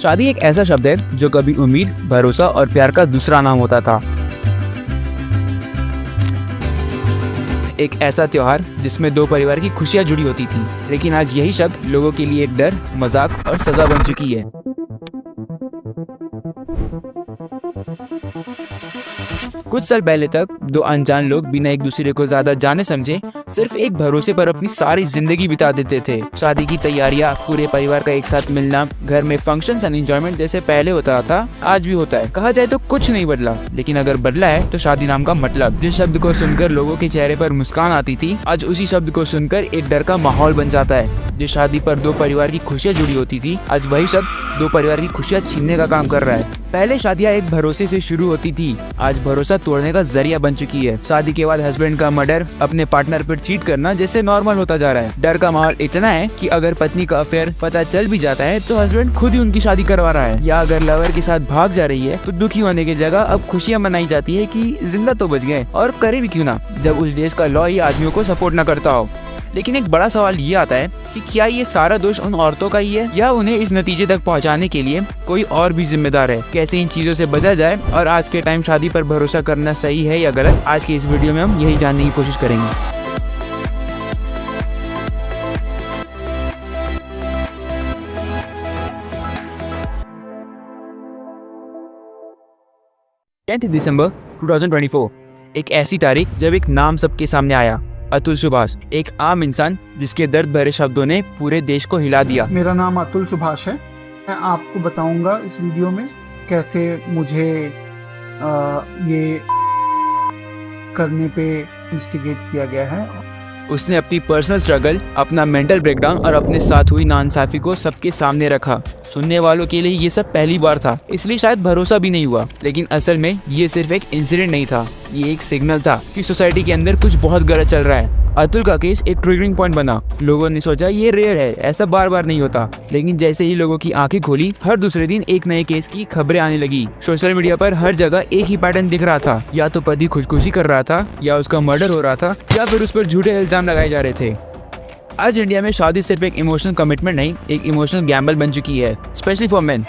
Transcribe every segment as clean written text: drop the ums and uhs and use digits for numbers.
शादी एक ऐसा शब्द है जो कभी उम्मीद, भरोसा और प्यार का दूसरा नाम होता था। एक ऐसा त्योहार जिसमें दो परिवार की खुशियां जुड़ी होती थी, लेकिन आज यही शब्द लोगों के लिए एक डर, मजाक और सजा बन चुकी है। कुछ साल पहले तक दो अनजान लोग बिना एक दूसरे को ज्यादा जाने समझे सिर्फ एक भरोसे पर अपनी सारी जिंदगी बिता देते थे। शादी की तैयारियां, पूरे परिवार का एक साथ मिलना, घर में फंक्शंस एंड एंजॉयमेंट जैसे पहले होता था आज भी होता है। कहा जाए तो कुछ नहीं बदला, लेकिन अगर बदला है तो शादी नाम का मतलब। जिस शब्द को सुनकर लोगों के चेहरे पर मुस्कान आती थी, आज उसी शब्द को सुनकर एक डर का माहौल बन जाता है। जिस शादी पर दो परिवार की खुशियां जुड़ी होती थी, आज वही शब्द दो परिवार की खुशियां छीनने का काम कर रहा है। पहले शादियां एक भरोसे से शुरू होती थी, आज भरोसा तोड़ने का जरिया बन चुकी है। शादी के बाद हस्बैंड का मर्डर, अपने पार्टनर पर चीट करना जैसे नॉर्मल होता जा रहा है। डर का माहौल इतना है कि अगर पत्नी का अफेयर पता चल भी जाता है तो हस्बैंड खुद ही उनकी शादी करवा रहा है, या अगर लवर के साथ भाग जा रही है तो दुखी होने की जगह अब खुशियां मनाई जाती है कि जिंदा तो बच गए। और करे भी क्यों ना, जब उस देश का लॉ ही आदमियों को सपोर्ट न करता हो। लेकिन एक बड़ा सवाल ये आता है कि क्या ये सारा दोष उन औरतों का ही है, या उन्हें इस नतीजे तक पहुंचाने के लिए कोई और भी जिम्मेदार है। कैसे इन चीजों से बचा जाए और आज के टाइम शादी पर भरोसा करना सही है या गलत, आज के इस वीडियो में हम यही जानने की कोशिश करेंगे। दिसंबर 2024 एक ऐसी तारीख जब एक नाम सबके सामने आया, अतुल सुभाष। एक आम इंसान जिसके दर्द भरे शब्दों ने पूरे देश को हिला दिया। मेरा नाम अतुल सुभाष है। मैं आपको बताऊंगा इस वीडियो में कैसे मुझे ये करने पे इंस्टिगेट किया गया है। उसने अपनी पर्सनल स्ट्रगल, अपना मेंटल ब्रेकडाउन और अपने साथ हुई नाइंसाफी को सबके सामने रखा। सुनने वालों के लिए ये सब पहली बार था, इसलिए शायद भरोसा भी नहीं हुआ। लेकिन असल में ये सिर्फ एक इंसिडेंट नहीं था, ये एक सिग्नल था कि सोसाइटी के अंदर कुछ बहुत गलत चल रहा है। अतुल का केस एक ट्रिगरिंग पॉइंट बना। लोगों ने सोचा ये रेयर है, ऐसा बार बार नहीं होता। लेकिन जैसे ही लोगों की आंखें खोली, हर दूसरे दिन एक नए केस की खबरें आने लगी। सोशल मीडिया पर हर जगह एक ही पैटर्न दिख रहा था, या तो पति खुदकुशी कर रहा था, या उसका मर्डर हो रहा था, या फिर उस पर झूठे इल्जाम लगाए जा रहे थे। आज इंडिया में शादी सिर्फ एक इमोशनल कमिटमेंट नहीं, एक इमोशनल गैम्बल बन चुकी है, स्पेशली फॉर मेन।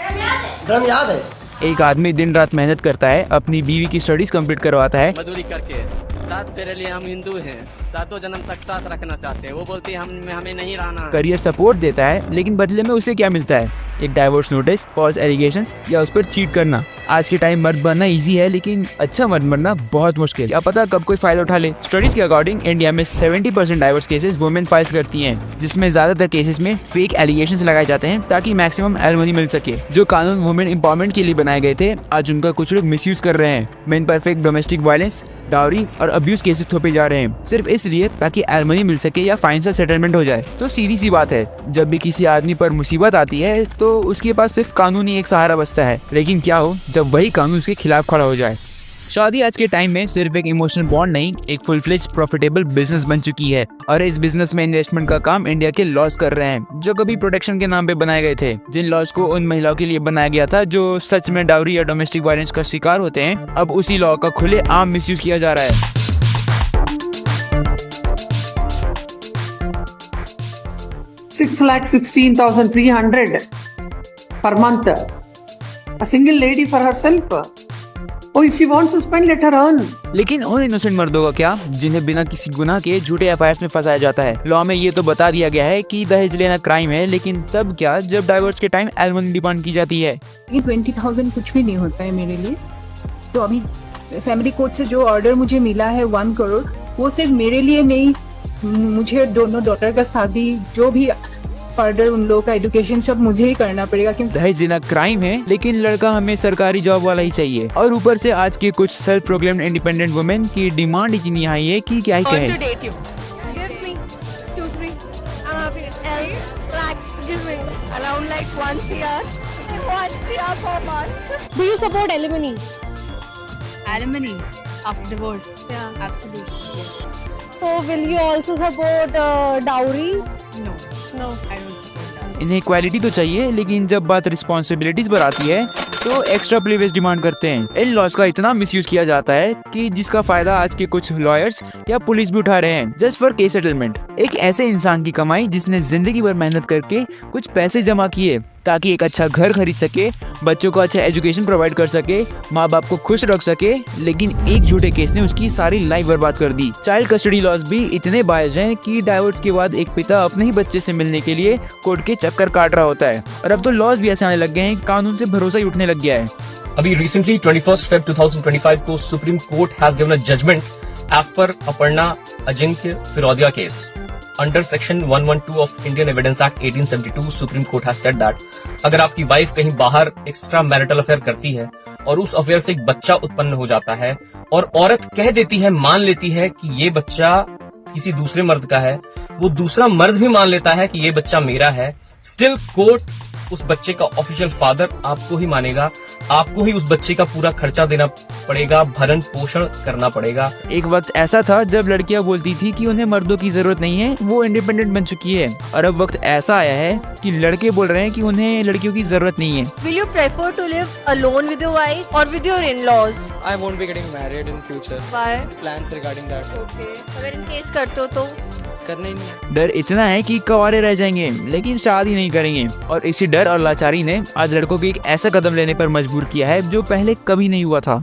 याद है एक आदमी दिन रात मेहनत करता है, अपनी बीवी की स्टडीज कंप्लीट करवाता है, मजदूरी करके। साथ तेरे लिए हम हिंदू हैं, सातों जन्म तक साथ रखना चाहते हैं। वो बोलती है हमें नहीं रहना। करियर सपोर्ट देता है, लेकिन बदले में उसे क्या मिलता है? एक डाइवोर्स नोटिस, फॉल्स एलिगेशंस या उस पर चीट करना। आज के टाइम मर्द बनना इजी है, लेकिन अच्छा मर्द बनना बहुत मुश्किल। क्या पता कब कोई फायदा उठा ले। स्टडीज के अकॉर्डिंग इंडिया में 70% डाइवोर्स केसेस वुमेन फाइल्स करती हैं, जिसमें ज्यादातर केसेस में फेक एलिगेशंस लगाए जाते हैं ताकि मैक्सिमम एलिमनी मिल सके। जो कानून वुमेन एम्पावरमेंट के लिए बनाए गए थे, आज उनका कुछ लोग मिसयूज कर रहे हैं। मेन पर फेक डोमेस्टिक वायलेंस, डाउरी और अब्यूज केसेस थोपे जा रहे हैं, सिर्फ इसलिए ताकि एलिमनी मिल सके या फाइनेंशियल सेटलमेंट हो जाए। तो सीधी सी बात है, जब भी किसी आदमी पर मुसीबत आती है तो उसके पास सिर्फ कानूनी एक सहारा बचता है। लेकिन क्या हो जब वही कानून उसके खिलाफ खड़ा हो जाए। शादी आज के टाइम में सिर्फ एक इमोशनल बॉन्ड नहीं, एक फुल फ्लेज प्रॉफिटेबल बिजनेस बन चुकी है। और इस बिजनेस में इन्वेस्टमेंट का काम इंडिया के लॉज कर रहे हैं, जो कभी प्रोटेक्शन के नाम पे बनाए गए थे। जिन लॉज को उन महिलाओं के लिए बनाया गया था जो सच में डाउरी या डोमेस्टिक वायलेंस का शिकार होते हैं, अब उसी लॉ का खुले आम मिसयूज किया जा रहा है। $6,16,300 per month. A single lady for herself. Oh, if she wants to spend, let her earn. लेकिन उन इनोसेंट मर्दों का क्या जिन्हें बिना किसी गुनाह के झूठे एफआईआर में फंसाया जाता है? लॉ में ये तो बता दिया गया है कि दहेज लेना क्राइम है, लेकिन तब क्या जब डाइवोर्स के टाइम एलिमनी डिमांड की जाती है? 20,000 कुछ भी नहीं होता है मेरे लिए। तो अभी फैमिली कोर्ट से जो ऑर्डर मुझे मिला है 1 करोड़, वो सिर्फ मेरे लिए नहीं, मुझे दोनों डॉटर का शादी, जो भी फर्दर उन लोगों का एजुकेशन सब मुझे ही करना पड़ेगा। क्योंकि दहेज देना क्राइम है, लेकिन लड़का हमें सरकारी जॉब वाला ही चाहिए। और ऊपर से आज के कुछ सेल्फ प्रोक्लेम्ड इंडिपेंडेंट वुमेन की डिमांड इतनी हाई है कि क्या ही कहें। Do you support alimony? Alimony after divorce? Yeah, absolutely. Yes. So will you also support dowry? No, No. I don't support that. इन्हें इक्वालिटी तो चाहिए, लेकिन जब बात रिस्पॉन्सिबिलिटीज पर आती है तो एक्स्ट्रा प्रिविलेज डिमांड करते हैं। इन लॉज का इतना मिसयूज किया जाता है कि जिसका फायदा आज के कुछ लॉयर्स या पुलिस भी उठा रहे हैं, जस्ट फॉर केस सेटलमेंट। एक ऐसे इंसान की कमाई जिसने जिंदगी भर मेहनत करके कुछ पैसे जमा किए, ताकि एक अच्छा घर खरीद सके, बच्चों को अच्छा एजुकेशन प्रोवाइड कर सके, माँ बाप को खुश रख सके। लेकिन एक झूठे केस ने उसकी सारी लाइफ बर्बाद कर दी। चाइल्ड कस्टडी लॉज भी इतने बायज हैं कि डाइवोर्स के बाद एक पिता अपने ही बच्चे से मिलने के लिए कोर्ट के चक्कर काट रहा होता है। और अब तो लॉज भी ऐसे आने लग गए हैं, कानून से भरोसा ही उठने लग गया है। अभी रिसेंटली 21 Feb 2025 को Supreme Court has given a judgement as per Aparna Ajinkya Firodia case under section 112 of Indian Evidence Act 1872। Supreme Court has said that अगर आपकी वाइफ कहीं बाहर एक्स्ट्रा मैरिटल अफेयर करती है और उस अफेयर से एक बच्चा उत्पन्न हो जाता है और औरत कह देती है, मान लेती है कि ये बच्चा किसी दूसरे मर्द का है, वो दूसरा मर्द भी मान लेता है कि ये बच्चा मेरा है, स्टिल कोर्ट उस बच्चे का ऑफिशियल फादर आपको ही मानेगा, आपको ही उस बच्चे का पूरा खर्चा देना पड़ेगा, भरण पोषण करना पड़ेगा। एक वक्त ऐसा था जब लड़कियां बोलती थी कि उन्हें मर्दों की जरूरत नहीं है, वो इंडिपेंडेंट बन चुकी है। और अब वक्त ऐसा आया है कि लड़के बोल रहे हैं कि उन्हें लड़कियों की जरूरत नहीं है। Will you prefer to live alone with your wife or with your in-laws? I won't be getting married in future. Why? Plans regarding that. Okay. अगर in case करते हो तो करना ही नहीं है। डर इतना है कि कवारे रह जाएंगे लेकिन शादी नहीं करेंगे। और इसी डर और लाचारी ने आज लड़कों को एक ऐसा कदम लेने पर मजबूर किया है जो पहले कभी नहीं हुआ था।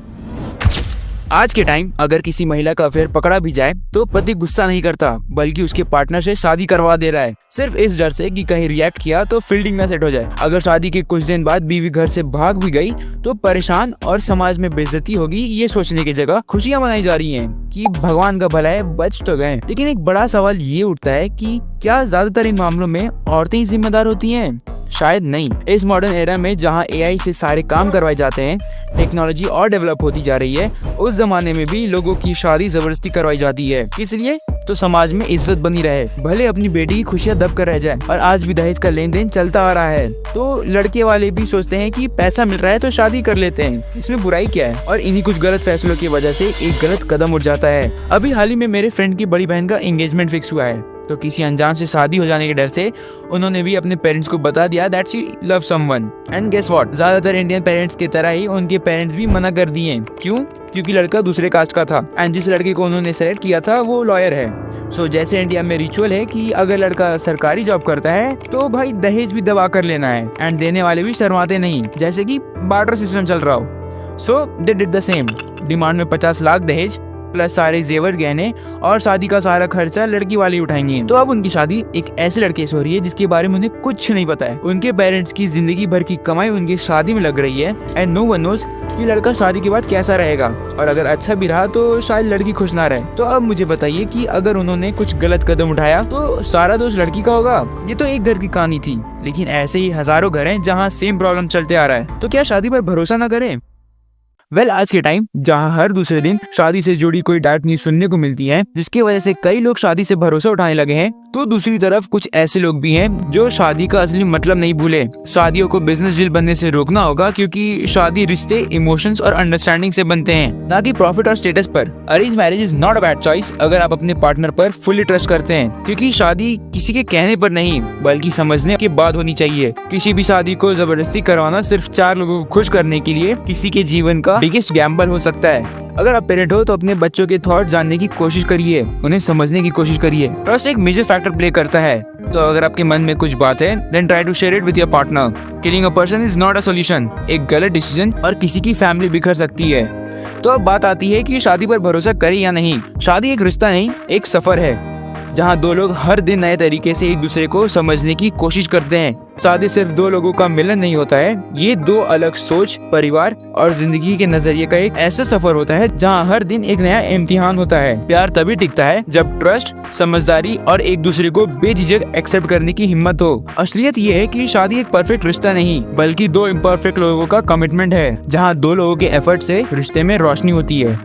आज के टाइम अगर किसी महिला का अफेयर पकड़ा भी जाए तो पति गुस्सा नहीं करता, बल्कि उसके पार्टनर से शादी करवा दे रहा है, सिर्फ इस डर से कि कहीं रिएक्ट किया तो फील्डिंग ना सेट हो जाए। अगर शादी के कुछ दिन बाद बीवी घर से भाग भी गई तो परेशान और समाज में बेइज्जती होगी, ये सोचने की जगह खुशियां मनाई जा रही हैं कि भगवान का भला है, बच तो गए। लेकिन एक बड़ा सवाल ये उठता है कि क्या ज्यादातर इन मामलों में औरतें ही जिम्मेदार होती हैं? शायद नहीं। इस मॉडर्न एरा में जहां एआई से सारे काम करवाए जाते हैं, टेक्नोलॉजी और डेवलप होती जा रही है, उस जमाने में भी लोगों की शादी जबरदस्ती करवाई जाती है। किस लिए? तो समाज में इज्जत बनी रहे, भले अपनी बेटी की खुशियां दब कर रह जाए। और आज भी दहेज का लेन देन चलता आ रहा है, तो लड़के वाले भी सोचते हैं कि पैसा मिल रहा है तो शादी कर लेते हैं, इसमें बुराई क्या है? और इन्हीं कुछ गलत फैसलों की वजह से एक गलत कदम उठ जाता है। अभी हाल ही में मेरे फ्रेंड की बड़ी बहन का एंगेजमेंट फिक्स हुआ है, तो किसी अनजान से शादी हो जाने के डर से उन्होंने भी अपने पेरेंट्स को बता दिया that she love someone. And guess what, ज्यादातर इंडियन पेरेंट्स की तरह ही उनके पेरेंट्स भी मना कर दिए। क्यों? क्योंकि लड़का दूसरे कास्ट का था एंड जिस लड़के को उन्होंने सेलेक्ट किया था वो लॉयर है। सो जैसे इंडिया में रिचुअल है कि अगर लड़का सरकारी जॉब करता है तो भाई दहेज भी दबा कर लेना है एंड देने वाले भी शर्माते नहीं, जैसे कि बार्टर सिस्टम चल रहा हो। So they did the same. Demand में 50 लाख दहेज प्लस सारे जेवर गहने और शादी का सारा खर्चा लड़की वाले उठाएंगे। तो अब उनकी शादी एक ऐसे लड़के से हो रही है जिसके बारे में उन्हें कुछ नहीं पता है। उनके पेरेंट्स की जिंदगी भर की कमाई उनकी शादी में लग रही है एंड नो वन नोज कि लड़का शादी के बाद कैसा रहेगा, और अगर अच्छा भी रहा तो शायद लड़की खुश ना रहे। तो अब मुझे बताइए कि अगर उन्होंने कुछ गलत कदम उठाया तो सारा दोष लड़की का होगा? ये तो एक घर की कहानी थी, लेकिन ऐसे ही हजारों घर हैं जहाँ सेम प्रॉब्लम चलते आ रहा है। तो क्या शादी पर भरोसा ना करें? आज के टाइम जहां हर दूसरे दिन शादी से जुड़ी कोई डांट न्यूज सुनने को मिलती है जिसकी वजह से कई लोग शादी से भरोसा उठाने लगे हैं, तो दूसरी तरफ कुछ ऐसे लोग भी हैं जो शादी का असली मतलब नहीं भूले। शादियों को बिजनेस डील बनने से रोकना होगा, क्योंकि शादी रिश्ते इमोशंस और अंडरस्टैंडिंग से बनते हैं, ना कि प्रॉफिट और स्टेटस पर। Arrange marriage is not a bad choice अगर आप अपने पार्टनर पर फुली ट्रस्ट करते हैं, क्योंकि शादी किसी के कहने पर नहीं बल्कि समझने के बाद होनी चाहिए। किसी भी शादी को जबरदस्ती करवाना सिर्फ 4 लोगों को खुश करने के लिए किसी के जीवन का बिगेस्ट गैम्बल हो सकता है। अगर आप पेरेंट हो तो अपने बच्चों के थॉट जानने की कोशिश करिए, उन्हें समझने की कोशिश करिए। ट्रस्ट एक मेजर फैक्टर प्ले करता है, तो अगर आपके मन में कुछ बात है then try to share it with your partner. Killing a person is not a solution. एक गलत डिसीजन और किसी की फैमिली बिखर सकती है। तो अब बात आती है कि शादी पर भरोसा करें या नहीं। शादी एक रिश्ता नहीं, एक सफर है जहाँ 2 लोग हर दिन नए तरीके से एक दूसरे को समझने की कोशिश करते हैं। शादी सिर्फ 2 लोगों का मिलन नहीं होता है, ये 2 अलग सोच, परिवार और जिंदगी के नजरिए का एक ऐसा सफर होता है जहाँ हर दिन एक नया इम्तिहान होता है। प्यार तभी टिकता है जब ट्रस्ट, समझदारी और एक दूसरे को बेझिझक एक्सेप्ट करने की हिम्मत हो। असलियत ये है कि शादी एक परफेक्ट रिश्ता नहीं बल्कि 2 इम्परफेक्ट लोगों का कमिटमेंट है, जहाँ 2 लोगों के एफर्ट से रिश्ते में रोशनी होती है।